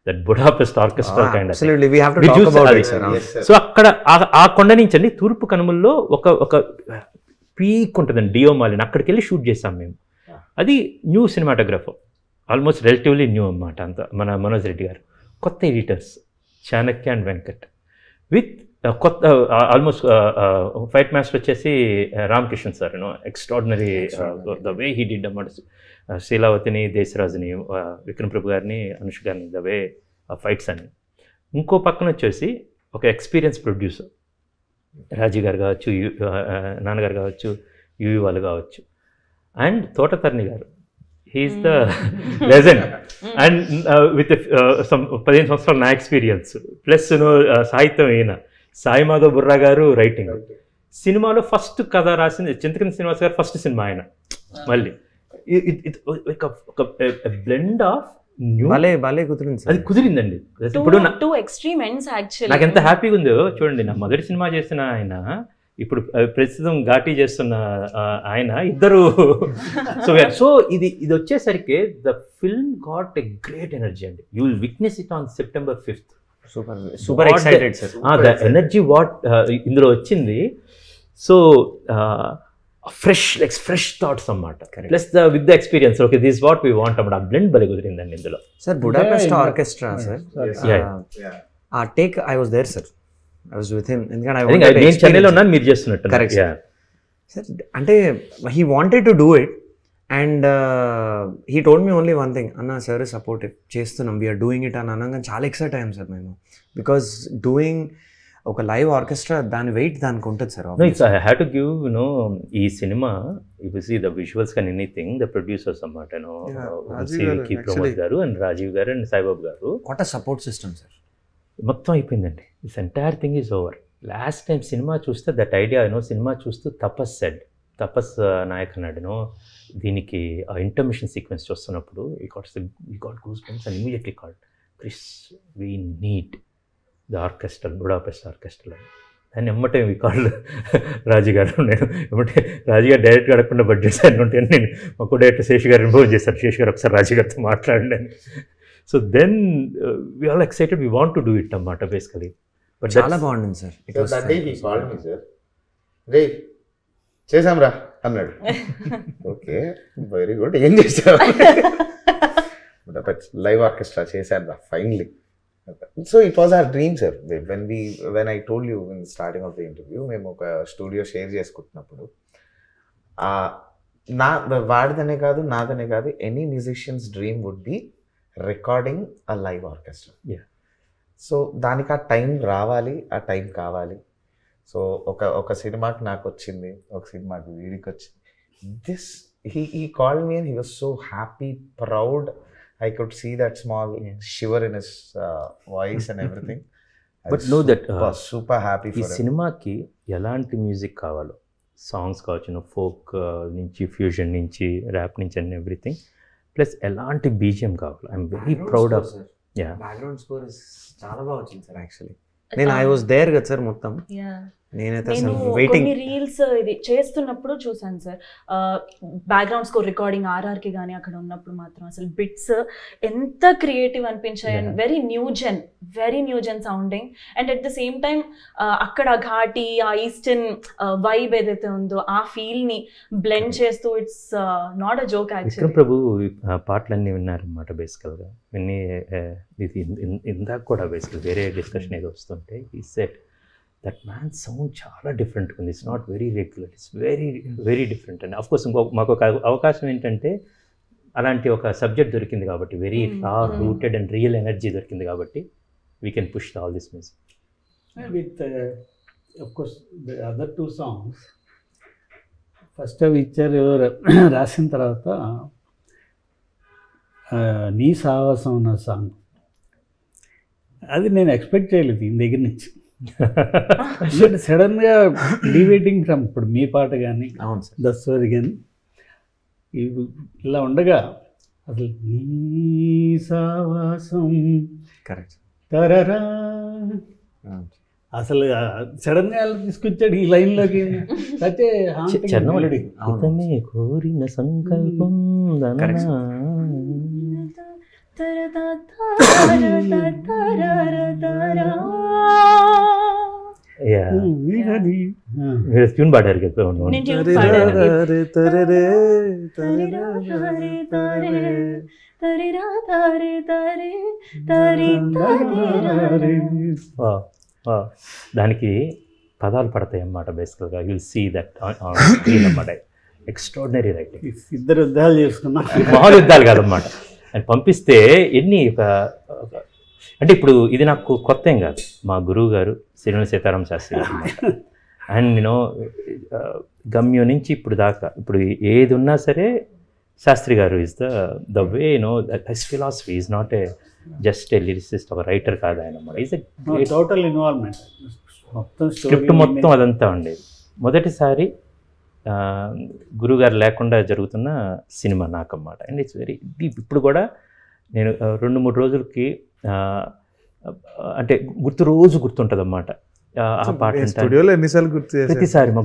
That Budapest orchestra kind of Absolutely, we have to talk about it, sir. So అక్కడ ఆ కొండ నుంచి అండి తూర్పు కనుమల్లో ఒక పీక్ ఉంటుందండి డియోమాలిన్, అక్కడికి వెళ్ళి షూట్ చేసాం మేము. అది new cinematographer, almost relatively new అన్నమాట అంతా, మన మనోజ్ రెడ్డి గారు. కొత్త editors Chanakya and Venkat, with కొత్త ఆల్మోస్ట్ ఫైట్ మాస్టర్ వచ్చేసి Ramakishan sir, extraordinary the way he did అన్నమాట. శీలావతిని, దేశరాజుని, విక్రమ్ ప్రభు గారిని, అనుష్ గారిని, ద వే ఫైట్స్ అని. ఇంకో పక్కన వచ్చేసి ఒక ఎక్స్పీరియన్స్ ప్రొడ్యూసర్, రాజీవ్ గారు కావచ్చు, నాన్నగారు కావచ్చు, యువి వాళ్ళు కావచ్చు, అండ్ తోటతర్ని గారు, he is the legend. And with 15 సంవత్సరాల నా ఎక్స్పీరియన్స్ ప్లస్ సాహిత్యం ఈయన సాయి మాధవ్ బుర్రా గారు రైటింగ్. సినిమాలో ఫస్ట్ కథ రాసింది చింతకింది శ్రీనివాస్ గారు, ఫస్ట్ సినిమా ఆయన. మళ్ళీ ఒక బ్లెండ్ ఆఫ్ అది కుదిరిందండి. ఇప్పుడు నాకు ఎంత హ్యాపీగా ఉందో చూడండి. నా మొదటి సినిమా చేసిన ఆయన, ఇప్పుడు ప్రస్తుతం ఘాటీ చేస్తున్న ఆయన, ఇద్దరు. సో ఇది వచ్చేసరికి the film got a great energy అండి. You will witness it on September 5th. Super excited, sir. The energy what ఇందులో వచ్చింది. సో ఫ్రెష్ థాట్స్ అన్నమాట, plus with the experience. Okay, this what we want అన్నమాట. ఆ blend భలే కుదిరిందండి ఇందులో. Sir Budapest orchestra sir, ఆ take I was there sir, I was with him. ఎందుకంటే నేను చెన్నైలో ఉన్నాను, మీరు చేస్తున్నట్టు. Correct sir. అంటే he wanted to do it and he told me only one thing, అన్న సార్ సపోర్టివ్ చేస్తున్నాం, వీఆర్ డూయింగ్ ఇట్ అని అనగా చాలా ఎక్సైట్ అయ్యాం సార్ మేము. బికాస్ డూయింగ్ ఒక లైవ్ ఆర్కెస్ట్రా, దాని వెయిట్ దానికి ఉంటుంది sir. I have to give ఈ cinema, you see the visuals కానీ ఎనీథింగ్, ద ప్రొడ్యూసర్స్ అన్నమాట, ప్రమోద్ గారు అండ్ రాజీవ్ గారు అండ్ సాయిబాబు గారు. What a support system sir. మొత్తం అయిపోయిందండి. This entire thing is over. Last time cinema చూస్తే దట్ ఐడియా సినిమా చూస్తూ తపస్ నాయక్ అన్నాడు, దీనికి ఆ ఇంటర్మిషన్ సీక్వెన్స్ చూస్తున్నప్పుడు ఈ got goose bumps and immediately called, Chris we need the orchestra, Budapest orchestra. దాన్ని ఎమ్మటే మీ కాళ్ళు రాజు గారు, నేను ఎమ్మటే రాజు గారు డైరెక్ట్గా అడగకుండా బడ్జెట్స్ అన్నీ ఉంటాయని నేను మాకు డైరెక్టర్ శేష్ గారు ఇన్ఫోన్ చేశారు. శేష్ గారు ఒకసారి రాజు గారితో మాట్లాడండి. So then we all excited, we want to do it అన్నమాట బేసికలీ. బట్ చాలా బాగుంటుంది సార్. రే చేసాం రా అన్నాడు. ఓకే వెరీ గుడ్, ఏం చేసావు? లైవ్ ఆర్కెస్ట్రా చేశాను రా finally. So it was our dream, sir. When I told you in the starting of the interview, మేము ఒక స్టూడియో షేర్ చేసుకుంటున్నప్పుడు, వాడిదనే కాదు నాదనే కాదు, any musicians dream would be recording a live orchestra. So దానికి ఆ టైం రావాలి, ఆ టైం కావాలి. సో ఒక సినిమాకి నాకు వచ్చింది, ఒక సినిమాకి వీడికి వచ్చింది. This he called me and he was so happy, proud. I could see that small shiver in his voice and everything. But know that was super happy for him. ఈ సినిమాకి ఎలాంటి మ్యూజిక్ కావాలో, సాంగ్స్ కావచ్చు, folk నుంచి fusion నుంచి rap నుంచి and everything, plus ఎలాంటి BGM కావాలో, I'm very proud of. Background score చాలా బాగా వచ్చింది సార్. యాక్చువల్లీ నేను ఐ వాస్ దేర్ కదా సార్ మొత్తం. నేనైతే కొన్ని రీల్స్ ఇది చేస్తున్నప్పుడు చూసాను సార్, బ్యాక్గ్రౌండ్ స్కోర్ రికార్డింగ్ ఆర్ఆర్కి కానీ అక్కడ ఉన్నప్పుడు మాత్రం అసలు బిట్స్ ఎంత క్రియేటివ్ అనిపించాయి. And very new gen sounding. And at the same time అక్కడ ఘాటి, ఆ ఈస్టర్న్ వైబ్ ఏదైతే ఉందో ఆ ఫీల్ని బ్లెండ్ చేస్తూ, it's not a joke actually. Vikram Prabhu పాటలన్నీ విన్నారన్నమాట బేసికల్గా. విన్ని ఇందాక కూడా బేసికల్ వేరే డిస్కషన్ ఏదో వస్తుంటే ఈ సెట్ దట్ మ్యాన్ సౌండ్ చాలా డిఫరెంట్గా ఉంది. It's not very regular, it's very different. And of course మాకు ఒక అవకాశం ఏంటంటే అలాంటి ఒక సబ్జెక్ట్ దొరికింది కాబట్టి, వెరీ రా రూటెడ్ అండ్ రియల్ ఎనర్జీ దొరికింది కాబట్టి we can push all this music. With of course the other 2 songs first అవి ఇచ్చారు రాసిన తర్వాత, నీ సాహసం అన్న సాంగ్ అది నేను ఎక్స్పెక్ట్ చేయలేదు దీని దగ్గర నుంచి. సడన్గా డివేటింగ్ ఫ్రమ్ ఇప్పుడు మీ పాట కానీ ద స్టోరీ కానీ ఇలా ఉండగా అసలు నీ సావాసం కరెక్ట్ తరరా అసలు సడన్గా తీసుకొచ్చాడు ఈ లైన్లోకి. అయితే కోరిన సంకల్పం మీరు ట్యూన్ పాడారు కదా. నేను tune పాడాను. దానికి పదాలు పడతాయి అన్నమాట. బేసికల్గా యుల్ సీ దట్ స్క్రీన్ అన్నమాట. Extraordinary writing. ఇద్దరు యుద్ధాలు చేసుకున్నా, మామూలు యుద్ధాలు కాదన్నమాట. అని పంపిస్తే ఎన్ని అంటే ఇప్పుడు ఇది నాకు కొత్త ఏం కాదు. మా గురువు గారు సిరివెన్నెల సీతారామ శాస్త్రి గారు అన్నమాట. అండ్ నేను గమ్యం నుంచి ఇప్పుడు దాకా ఇప్పుడు ఏది ఉన్నా సరే శాస్త్రి గారు is the way his philosophy is not a just a lyricist, ఒక రైటర్ కాదు ఆయన అన్నమాట. ఈజ్ టోటల్ ఇన్వాల్వ్మెంట్, మొత్తం స్క్రిప్ట్ మొత్తం అదంతా ఉండేది. మొదటిసారి గురుగారు లేకుండా జరుగుతున్న సినిమా నాకన్నమాట. And it's very deep. ఇప్పుడు కూడా నేను 2-3 రోజులకి అంటే రోజు గుర్తుంటుంది అన్నమాట. ఆ పాట స్టూడియోలో ఎన్నిసార్లు గుర్తు ప్రతిసారి మా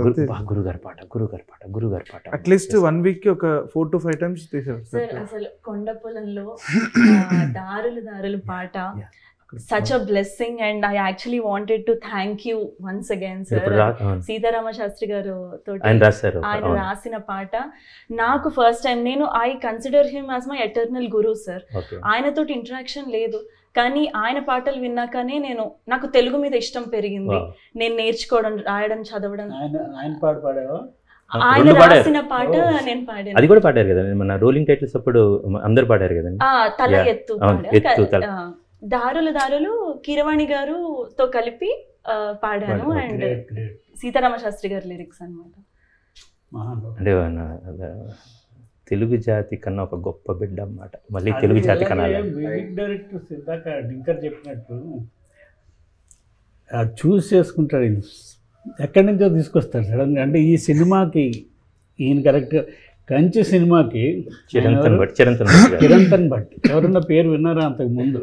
గురుగారి పాట అట్లీస్ట్ 1 వీక్ కి ఒక 4 to 5 times తీసారు సార్. అసలు కొండ పొలంలో దారులు పాట such a blessing, and I actually wanted to thank you once again sir. Sitarama Sastry గారు తోటి ఆయన రాసిన పాట నాకు ఫస్ట్ టైం. నేను I consider him as my eternal Guru sir. ఆయనతోటి ఇంటరాక్షన్ లేదు, కానీ ఆయన పాటలు విన్నాకనే నాకు తెలుగు మీద ఇష్టం పెరిగింది. నేను నేర్చుకోవడం, రాయడం, చదవడం. ఆయన పాట పాడావా? ఆయన రాసిన పాట నేను పాడాను. అది కూడా పాడారు కదా మన రోలింగ్ టైటిల్స్ అప్పుడు అందరు పాడారు కదండి. తల ఎత్తు దారులు కీరవాణి గారుతో కలిపి పాడాను. అండ్ సీతారామ శాస్త్రి గారి లిరిక్స్ అన్నమాట. అంటే తెలుగు జాతి కన్నా ఒక గొప్ప బిడ్డ అన్నమాట. మళ్ళీ తెలుగు జాతి కన్నా డైరెక్టర్ ఇందాక డింకర్ చెప్పినట్టు చూస్ చేసుకుంటాడు, ఎక్కడి నుంచో తీసుకొస్తాడు సడన్గా. అంటే ఈ సినిమాకి ఈయన కరెక్ట్గా కంచి సినిమాకి చిరంతన్ భట్ ఎవరన్నా పేరు విన్నారా అంతకు ముందు?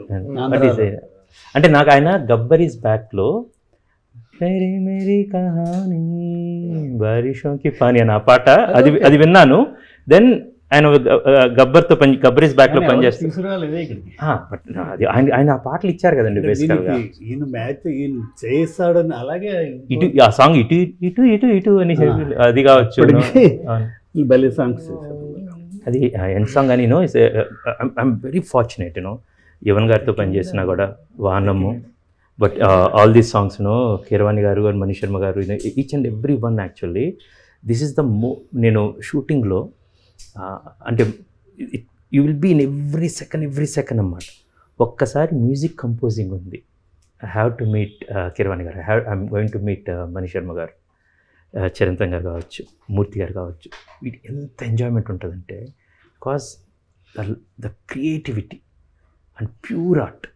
అంటే నాకు ఆయన గబ్బరీస్ బ్యాక్లో మేరీ కహానీ బారిషోకి పానీ అని ఆ పాట అది విన్నాను. దెన్ ఆయన గబ్బరీస్ బ్యాక్ లో పనిచేస్తారు. ఆయన ఆ పాటలు ఇచ్చారు కదండి బేసికల్గా. ఈయన మ్యాచ్ ఈయన చేస్తాడని అలాగే ఇటు ఆ సాంగ్ ఇటు ఇటు ఇటు ఇటు అని అది కావచ్చు. బలి సాంగ్స్ అది ఎండ్ సాంగ్ అని ఐఎమ్ వెరీ ఫార్చునేట్ యువన్ గారితో పనిచేసినా కూడా వానము. But all these songs Keeravani గారు మనీష్ శర్మ గారు each and every one actually this is the నేను షూటింగ్లో అంటే you will be in every second అన్నమాట. ఒక్కసారి మ్యూజిక్ కంపోజింగ్ ఉంది, I have to meet Keeravani గారు, I'm going to meet Manish Sharma గారు, చిరంతన్ గారు కావచ్చు, మూర్తి గారు కావచ్చు. వీటి ఎంత ఎంజాయ్మెంట్ ఉంటుందంటే because the creativity and pure art.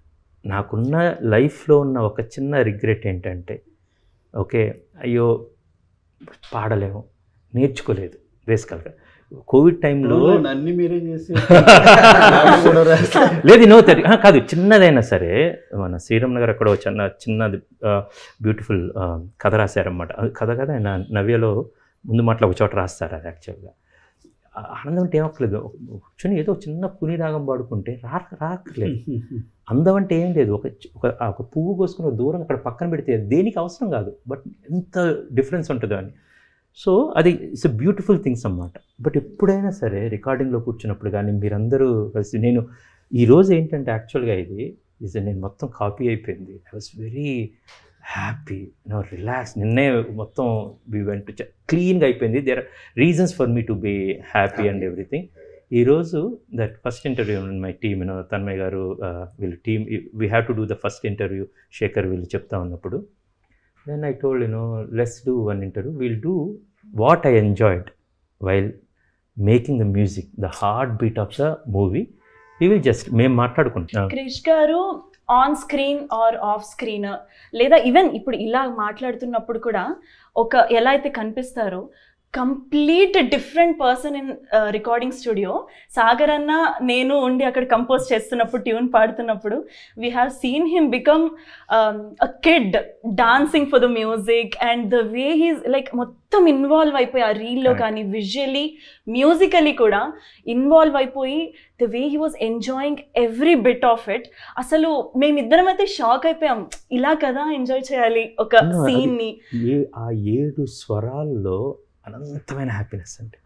నాకున్న లైఫ్లో ఉన్న ఒక చిన్న రిగ్రెట్ ఏంటంటే ఓకే అయ్యో పాడలేము, నేర్చుకోలేదు. బేసికల్గా కోవిడ్ టైంలో అన్ని మీరే చేసి లేదు కాదు, చిన్నదైనా సరే మన శ్రీరామ్ నగర్ అక్కడ చిన్నది బ్యూటిఫుల్ కథ రాశారన్నమాట. కథ ఆయన నవ్యలో ముందు మాటలు ఒక చోట రాస్తారు. అది యాక్చువల్గా ఆనందం అంటే ఏమక్కలేదు, కూర్చొని ఏదో చిన్న పుని రాగం పాడుకుంటే రాకలేదు. అందం అంటే ఏం లేదు, ఒక పువ్వు కోసుకుని దూరం అక్కడ పక్కన పెడితే దేనికి అవసరం కాదు, బట్ ఎంత డిఫరెన్స్ ఉంటుందో అని. సో అది ఇట్స్ ఎ బ్యూటిఫుల్ థింగ్స్ అన్నమాట. బట్ ఎప్పుడైనా సరే రికార్డింగ్లో కూర్చున్నప్పుడు కానీ మీరందరూ కలిసి నేను ఈరోజు ఏంటంటే యాక్చువల్గా ఇది నేను మొత్తం కాపీ అయిపోయింది. I was very happy, relax. నిన్నే మొత్తం వి వెంట్ క్లీన్గా అయిపోయింది. There are reasons for me to be happy and everything. ఈరోజు that first interview my team Tanmay గారు వీళ్ళు team we have to do the first interview Shekhar వీళ్ళు చెప్తా ఉన్నప్పుడు then I told let's do one interview, we'll do what I enjoyed while making the music, the heartbeat of the movie. We will just మేము మాట్లాడుకుంటాం. క్రిష్ గారు on screen or off screen లేదా even ఇప్పుడు ఇలా మాట్లాడుతున్నప్పుడు కూడా ఎలా అయితే కనిపిస్తారో complete different person in recording studio. Sagar అన్న నేను ఉండి అక్కడ కంపోజ్ చేస్తున్నప్పుడు, ట్యూన్ పాడుతున్నప్పుడు, we have seen him become a kid dancing for the music and the way he's like మొత్తం ఇన్వాల్వ్ అయిపోయి ఆ రీల్లో కానీ విజువల్లీ మ్యూజికలీ కూడా ఇన్వాల్వ్ అయిపోయి the way he was enjoying every bit of it. అసలు మేమిద్దరం అయితే షాక్ అయిపోయాం, ఇలా కదా ఎంజాయ్ చేయాలి ఒక సీన్ని. ఆ 7 స్వరాల్లో అనంతమైన హ్యాపీనెస్ అండి.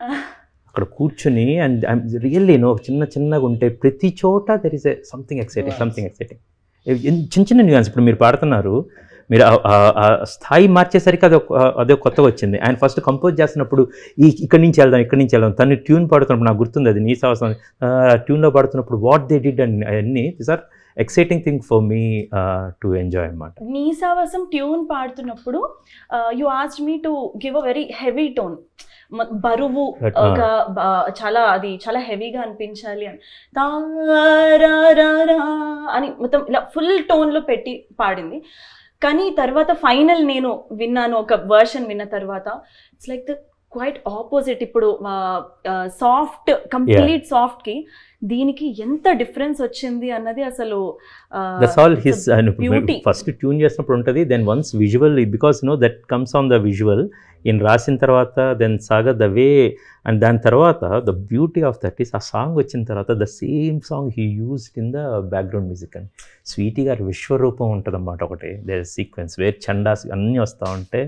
అక్కడ కూర్చొని అండ్ రియల్లీ చిన్నగా ఉంటే ప్రతి చోట దెర్ ఇస్ సంథింగ్ ఎక్సైటింగ్. చిన్న చిన్న న్యూయాన్స్. ఇప్పుడు మీరు పాడుతున్నారు, మీరు ఆ స్థాయి మార్చేసరికి అదే కొత్తగా వచ్చింది. ఆయన ఫస్ట్ కంపోజ్ చేస్తున్నప్పుడు ఇక్కడి నుంచి వెళ్దాం తను ట్యూన్ పాడుతున్నప్పుడు నాకు గుర్తుంది, అది నీ సావసం ట్యూన్లో పాడుతున్నప్పుడు వాట్ దే డిడ్ అండ్ అవన్నీ this are exciting thing for me to enjoy అన్నమాట. నీ సావసం ట్యూన్ పాడుతున్నప్పుడు you asked me to give a very heavy tone, బరువు, ఒక చాలా హెవీగా అనిపించాలి అని అని మొత్తం ఇలా ఫుల్ టోన్లో పెట్టి పాడింది. కానీ తర్వాత ఫైనల్ నేను విన్నాను, ఒక వర్షన్ విన్న తర్వాత it's like the quite opposite. ఇప్పుడు సాఫ్ట్, కంప్లీట్ సాఫ్ట్కి దీనికి ఎంత డిఫరెన్స్ వచ్చింది అన్నది అసలు that's all his. First tune చేసినప్పుడు ఉంటుంది, then once visual, because that comes on the visual ఈయన రాసిన తర్వాత, then Sagar the way, and దాని తర్వాత the beauty of that is ఆ సాంగ్ వచ్చిన తర్వాత the same song he used in the background music. అని స్వీటీ గారి విశ్వరూపం ఉంటుంది అన్నమాట ఒకటి, దేర్ సీక్వెన్స్ వేర్ చండాస్ అన్నీ వస్తూ ఉంటే